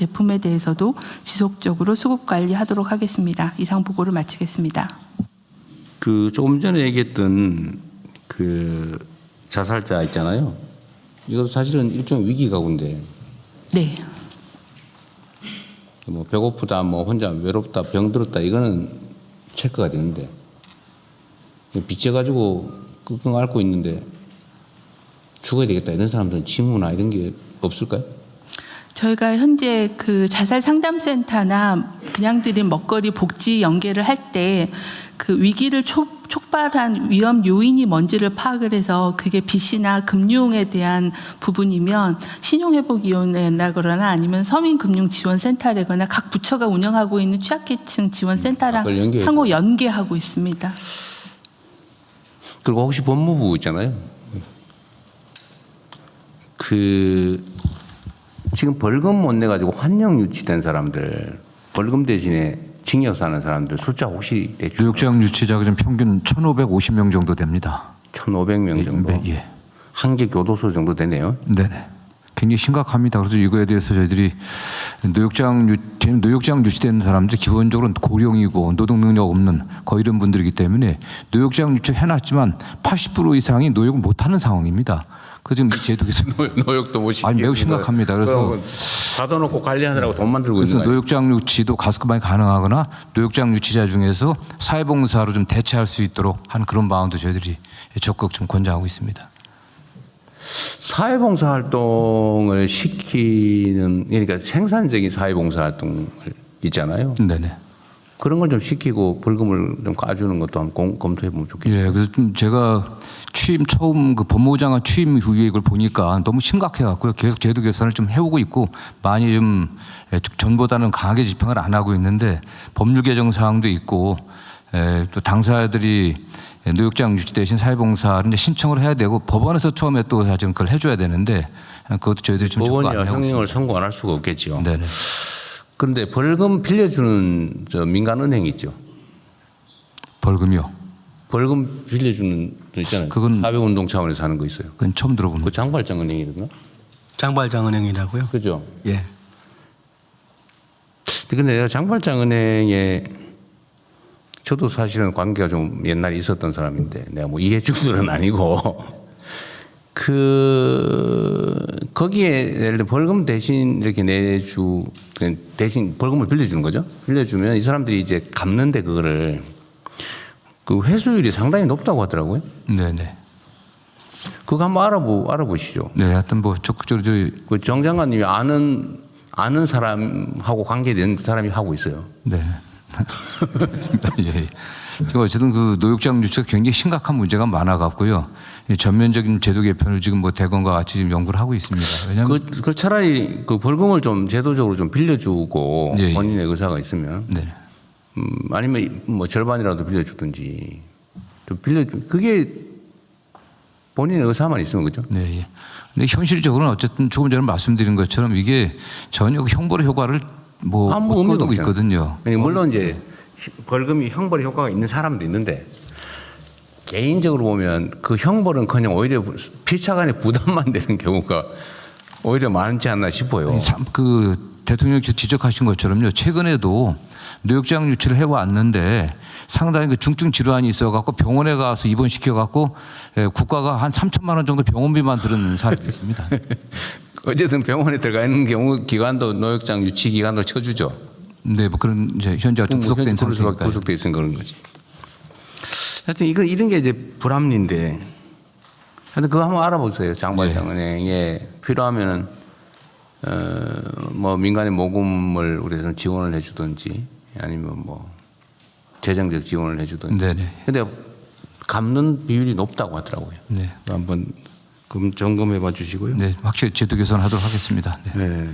제품에 대해서도 지속적으로 수급 관리하도록 하겠습니다. 이상 보고를 마치겠습니다. 그 조금 전에 얘기했던 그 자살자 있잖아요. 이것도 사실은 일종의 위기 가구인데 네. 뭐 배고프다, 뭐 혼자 외롭다, 병들었다 이거는 체크가 되는데 빚져가지고 끙끙 앓고 있는데 죽어야 되겠다 이런 사람들은 징후나 이런 게 없을까요? 저희가 현재 그 자살 상담센터나 그냥 드린 먹거리 복지 연계를 할 때 그 위기를 촉발한 위험 요인이 뭔지를 파악을 해서 그게 빚이나 금융에 대한 부분이면 신용회복위원회나 아니면 서민금융지원센터라거나 각 부처가 운영하고 있는 취약계층 지원센터랑 상호 연계하고 있습니다. 그리고 혹시 법무부 있잖아요. 그 지금 벌금 못 내가지고 환영 유치된 사람들, 벌금 대신에 징역 사는 사람들 숫자 혹시 대충? 노역장 유치자가 지금 평균 1,550명 정도 됩니다. 1,500명 정도? 예. 한 개 교도소 정도 되네요. 네네. 굉장히 심각합니다. 그래서 이거에 대해서 저희들이 노역장 유치된 사람들 기본적으로 고령이고 노동 능력 없는 거의 이런 분들이기 때문에 노역장 유치 해놨지만 80% 이상이 노역을 못하는 상황입니다. 그 지금 이 제도에서 노역도 못 시키고. 아니 매우 심각합니다. 그래서 가둬놓고 관리하느라고 돈만 들고 있는 그래서 거예요. 노역장 유치도 가스급방이 가능하거나 노역장 유치자 중에서 사회봉사로 좀 대체할 수 있도록 하는 그런 방안도 저희들이 적극 좀 권장하고 있습니다. 사회봉사 활동을 시키는, 그러니까 생산적인 사회봉사 활동을 있잖아요. 네네. 그런 걸 좀 시키고 벌금을 좀 까주는 것도 한번 검토해 보면 좋겠네요. 예, 그래서 좀 제가 처음 그 법무부 장관 취임 후에 이걸 보니까 너무 심각해갖고요. 계속 제도 개선을 좀 해오고 있고 많이 좀 전보다는 강하게 집행을 안 하고 있는데 법률 개정 사항도 있고 또 당사자들이 노역장 유치 대신 사회봉사를 이제 신청을 해야 되고 법원에서 처음에 또 사실 그걸 해줘야 되는데 그것도 저희들이 좀 적극 안 하고 있습니다. 형량을 선고 안 할 수가 없겠죠. 네네. 그런데 벌금 빌려주는 저 민간은행 있죠. 벌금이요? 벌금 빌려주는 거 있잖아요. 그건 사회운동 차원에서 하는 거 있어요. 그건 처음 들어보는. 그 장발장은행이든가? 장발장은행이라고요? 그죠? 예. 근데 내가 장발장은행에 저도 사실은 관계가 좀 옛날에 있었던 사람인데 내가 뭐 이해 충돌은 아니고 거기에 예를 들어 벌금 대신 이렇게 대신 벌금을 빌려주는 거죠. 빌려주면 이 사람들이 이제 갚는데 그거를 그 회수율이 상당히 높다고 하더라고요. 네네. 그거 한번 알아보시죠. 네, 하여튼 뭐 적극적으로 저희 그 정 장관님이 아는 사람하고 관계된 사람이 하고 있어요. 네. 예. 지금 어쨌든 그 노역장 유치가 굉장히 심각한 문제가 많아갖고요. 전면적인 제도 개편을 지금 뭐 대검과 같이 지금 연구를 하고 있습니다. 왜냐하면 그 차라리 그 벌금을 좀 제도적으로 좀 빌려주고 예, 예. 본인의 의사가 있으면 네. 아니면 뭐 절반이라도 빌려주든지 좀 그게 본인의 의사만 있으면 그죠? 네. 예. 근데 현실적으로는 어쨌든 조금 전에 말씀드린 것처럼 이게 전혀 그 형벌의 효과를 뭐 얻고 있거든요. 물론 이제 벌금이 형벌의 효과가 있는 사람도 있는데 개인적으로 보면 그 형벌은커녕 오히려 피차간의 부담만 되는 경우가 오히려 많지 않나 싶어요. 그 대통령께서 지적하신 것처럼요. 최근에도 노역장 유치를 해왔는데 상당히 그 중증 질환이 있어갖고 병원에 가서 입원시켜갖고 국가가 한 3천만 원 정도 병원비만 들은 사례도 있습니다. 어쨌든 병원에 들어가 있는 경우 기간도 노역장 유치 기간도 쳐주죠. 네, 뭐 그런 이제 현재 구속된 상태니까. 구속돼 있으면 그런 거지. 하여튼 이런 게 이제 불합리인데, 하여튼 그거 한번 알아보세요. 장발장은행에 필요하면은 뭐 민간의 모금을 우리는 지원을 해주든지 아니면 뭐 재정적 지원을 해주든지. 네네. 근데 갚는 비율이 높다고 하더라고요. 네. 한번 그럼 점검해봐 주시고요. 네, 확실히 제도 개선하도록 하겠습니다. 네. 네.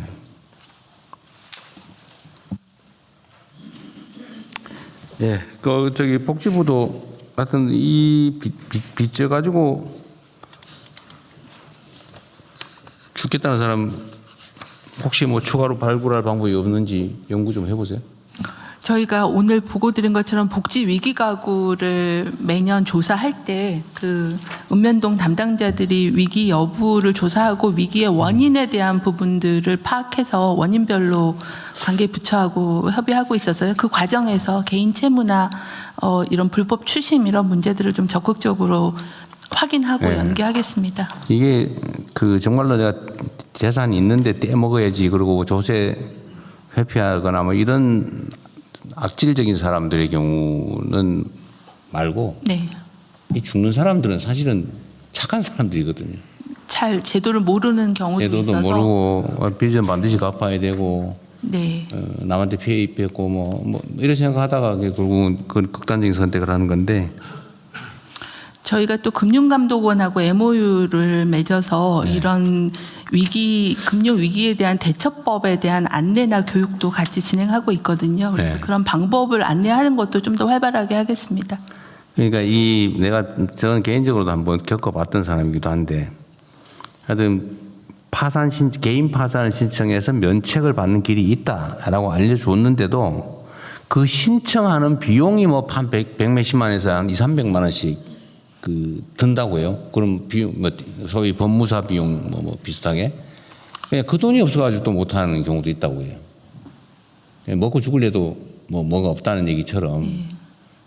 예, 그 저기 복지부도 하여튼 이 빚져 가지고 죽겠다는 사람 혹시 뭐 추가로 발굴할 방법이 없는지 연구 좀 해보세요. 저희가 오늘 보고 드린 것처럼 복지 위기 가구를 매년 조사할 때 그 읍면동 담당자들이 위기 여부를 조사하고 위기의 원인에 대한 부분들을 파악해서 원인별로 관계 부처하고 협의하고 있어서요. 그 과정에서 개인 채무나 이런 불법 추심 이런 문제들을 좀 적극적으로 확인하고 네. 연계하겠습니다. 이게 그 정말로 내가 재산이 있는데 떼먹어야지 그러고 조세 회피하거나 뭐 이런 악질적인 사람들의 경우는 말고 네. 이 죽는 사람들은 사실은 착한 사람들이거든요. 잘 제도를 모르는 경우도 제도도 있어서 모르고 빚은 반드시 갚아야 되고 네. 남한테 피해 입혔고 뭐 이런 생각하다가 결국은 그 극단적인 선택을 하는 건데 저희가 또 금융감독원하고 MOU를 맺어서 네. 이런 금융 위기에 대한 대처법에 대한 안내나 교육도 같이 진행하고 있거든요. 그래서 네. 그런 방법을 안내하는 것도 좀 더 활발하게 하겠습니다. 그러니까 저는 개인적으로도 한번 겪어봤던 사람이기도 한데 하여튼 개인 파산을 신청해서 면책을 받는 길이 있다라고 알려줬는데도 그 신청하는 비용이 뭐 한 100몇십만에서 한 200~300만 원씩 든다고 해요. 그럼 비용, 소위 법무사 비용 뭐 비슷하게. 그냥 그 돈이 없어가지고 또 못하는 경우도 있다고 해요. 먹고 죽을래도 뭐가 없다는 얘기처럼.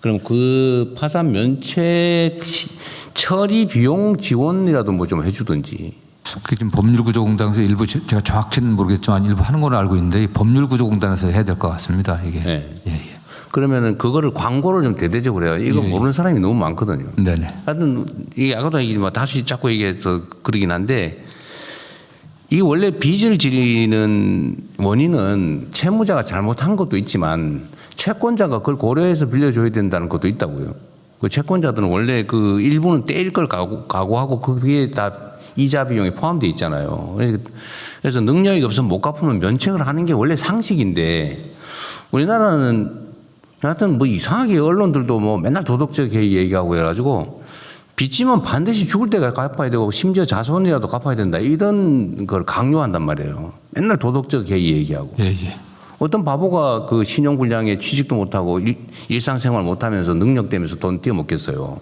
그럼 그 파산 면책 처리 비용 지원이라도 뭐 좀 해주든지. 그 지금 법률구조공단에서 일부 제가 정확히는 모르겠지만 일부 하는 걸로 알고 있는데 이 법률구조공단에서 해야 될 것 같습니다. 이게. 네. 예. 그러면은 그거를 광고를 좀 대대적으로 해요. 이거 모르는 사람이 너무 많거든요. 네네. 하여튼 이게 아까도 얘기지만 다시 자꾸 얘기해서 그러긴 한데 이게 원래 빚을 지르는 원인은 채무자가 잘못한 것도 있지만 채권자가 그걸 고려해서 빌려줘야 된다는 것도 있다고요. 그 채권자들은 원래 그 일부는 떼일 걸 각오하고 그게 다 이자 비용이 포함되어 있잖아요. 그래서 능력이 없으면 못 갚으면 면책을 하는 게 원래 상식인데 우리나라는 하여튼 뭐 이상하게 언론들도 뭐 맨날 도덕적 해이 얘기하고 해가지고 빚지면 반드시 죽을 때가 갚아야 되고 심지어 자손이라도 갚아야 된다 이런 걸 강요한단 말이에요. 맨날 도덕적 해이 얘기하고. 예. 어떤 바보가 그 신용불량에 취직도 못하고 일상생활 못하면서 능력되면서 돈 떼어먹겠어요.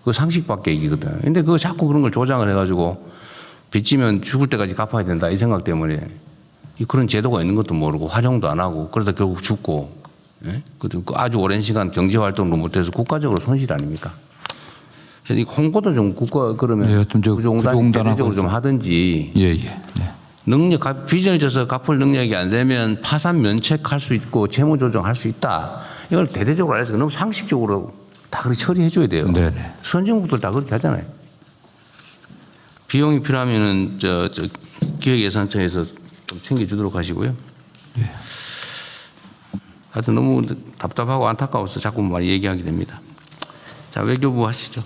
그 상식밖에 얘기거든. 근데 그거 자꾸 그런 걸 조장을 해가지고 빚지면 죽을 때까지 갚아야 된다 이 생각 때문에 그런 제도가 있는 것도 모르고 활용도 안 하고 그러다 결국 죽고 예? 아주 오랜 시간 경제활동도 못해서 국가적으로 손실 아닙니까? 그래서 이 홍보도 좀 그러면 예, 좀 구조공단이 대대적으로 좀 하든지 예. 네. 빚을 져서 갚을 능력이 안 되면 파산 면책할 수 있고 채무 조정할 수 있다. 이걸 대대적으로 알려서 너무 상식적으로 다 그렇게 처리해 줘야 돼요. 네네. 선진국들 다 그렇게 하잖아요. 비용이 필요하면은 기획예산청에서 좀 챙겨주도록 하시고요. 예. 하여튼 너무 답답하고 안타까워서 자꾸 말 얘기하게 됩니다. 자, 외교부 하시죠.